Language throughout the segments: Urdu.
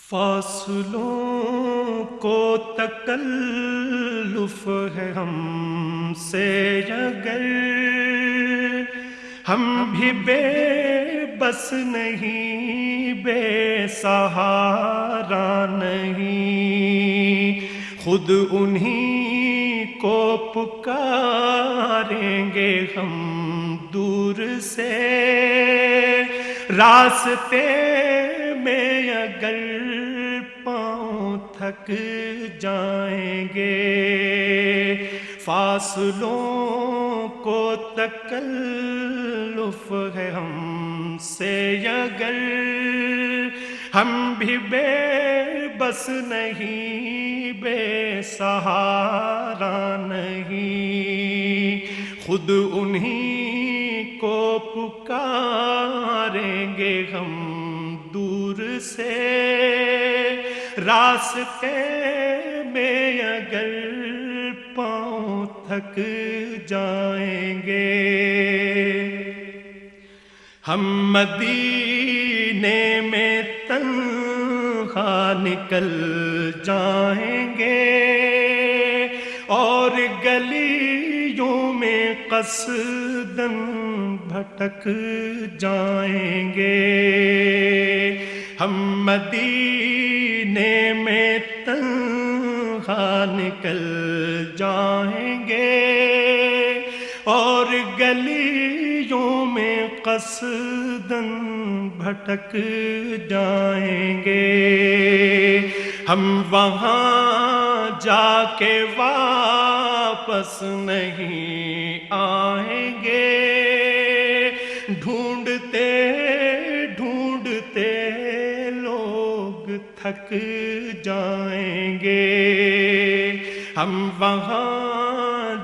فاصلوں کو تکلف ہے ہم سے اگر ہم بھی بے بس نہیں، بے سہارا نہیں، خود انہی کو پکاریں گے ہم دور سے، راستے میں اگر پاؤں تھک جائیں گے، فاصلوں کو تکلف ہے ہم سے اگر ہم بھی بے بس نہیں، بے سہارا نہیں، خود انہی کو پکاریں گے ہم دور سے، راستے میں اگر پاؤں تھک جائیں گے۔ ہم مدینے میں تنہا نکل جائیں گے اور گلیوں میں قصداً بھٹک جائیں گے۔ ہم مدینے میں تنہا نکل جائیں گے اور گلیوں میں قصداً بھٹک جائیں گے۔ ہم وہاں جا کے واپس نہیں آئیں گے، ڈھونڈتے ڈھونڈتے لوگ تھک جائیں گے۔ ہم وہاں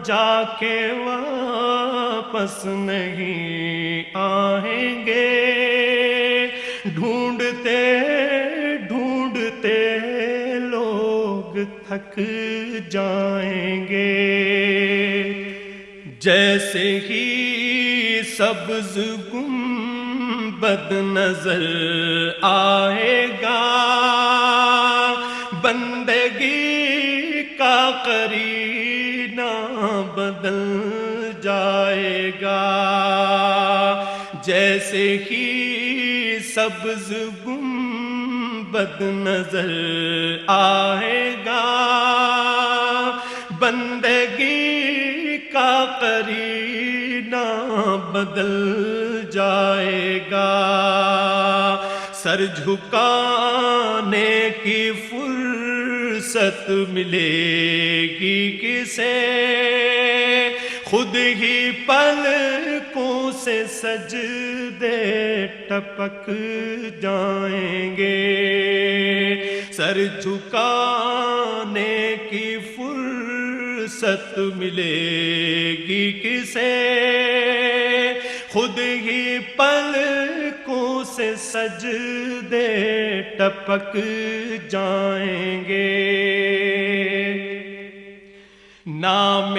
جا کے واپس نہیں آئیں گے، ڈھونڈتے ڈھونڈتے لوگ تھک جائیں گے۔ جیسے ہی سبز گنبد نظر آئے گا، بندگی کا قرینہ بدل جائے گا۔ جیسے ہی سبز گنبد نظر آئے گا، بندگی کا قرینہ بدل جائے گا۔ سر جھکانے کی فرصت ملے گی کسے، خود ہی پلکوں سے سجدے ٹپک جائیں گے۔ سر جھکانے کی فرصت ملے گی کسے، خود ہی پلکوں سے سجدے ٹپک جائیں گے۔ نام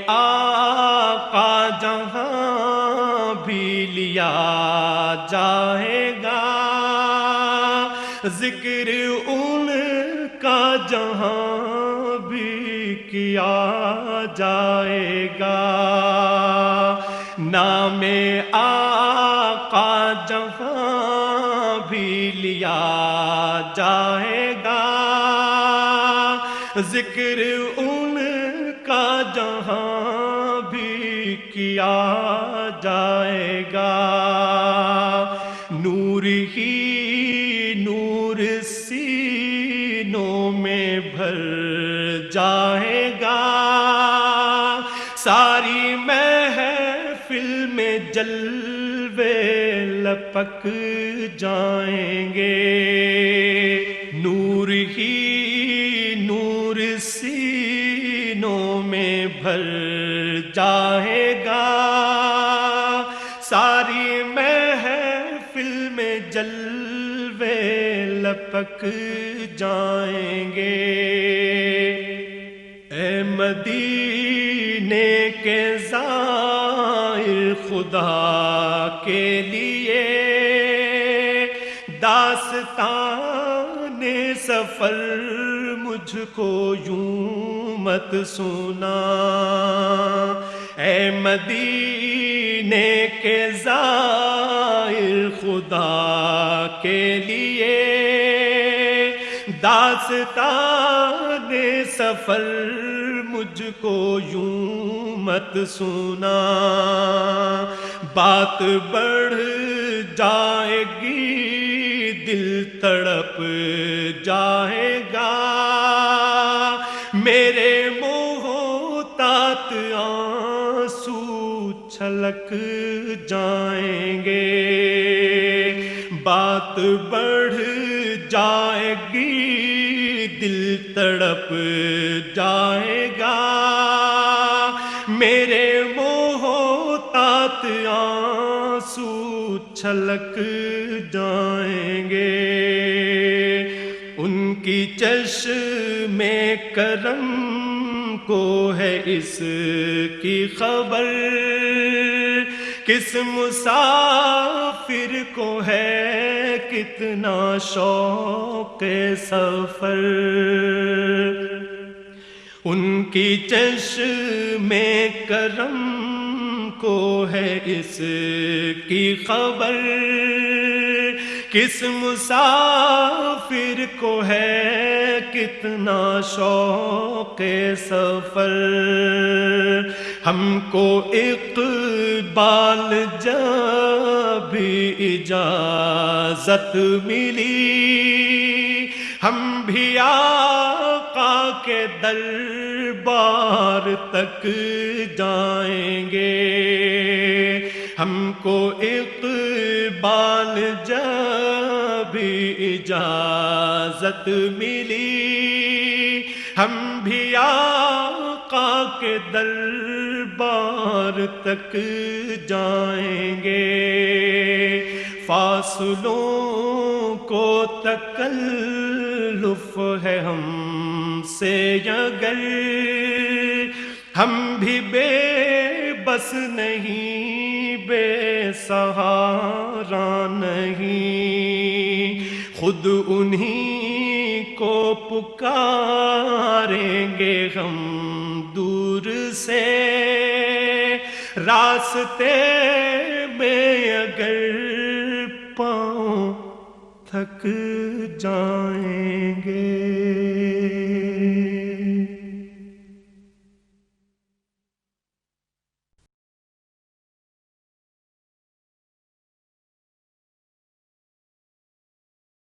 آقا جہاں بھی لیا جائے گا، ذکر ان کا جہاں بھی کیا جائے گا۔ نام آقا جہاں بھی لیا جائے گا، ذکر ان کا جہاں بھی کیا جائے گا۔ نور ہی نور سینوں میں بھر جائے گا، ساری محفل میں جلوے لپک جائیں گے۔ نور ہی نور سینوں میں بھر جائے گا، ساری محفل میں جلوے لپک جائیں گے۔ اے مدینے کے زائر خدا کے لیے داستان سفر مجھ کو یوں مت سنا، اے مدینے کے زائر خدا کے لیے داستان سفر مجھ کو یوں مت سنا، بات بڑھ جائے گی دل تڑپ جائے گا، میرے محتاط آنسو چھلک جائیں گے، بات بڑھ جائے گی دل تڑپ جائے گا، میرے محتاط آنسو چھلک جائیں گے، ان کی چشم کرم کو ہے اس کی خبر، کس مسافر کو ہے کتنا شوق سفر، ان کی چشم کرم کو ہے اس کی خبر، کس مسافر کو ہے کتنا شوق سفر، ہم کو اقبال جب اجازت ملی، ہم بھی آقا کے دربار تک جائیں گے، ہم کو اقبال جب اجازت ملی، ہم بھی آقا کے دربار تک جائیں گے، فاصلوں کو تکلف ہے ہم سے اگر، ہم بھی بے بس نہیں بے سہارا نہیں، خود انہی کو پکاریں گے ہم دور سے، راستے میں اگر پاؤں تھک جائیں گے۔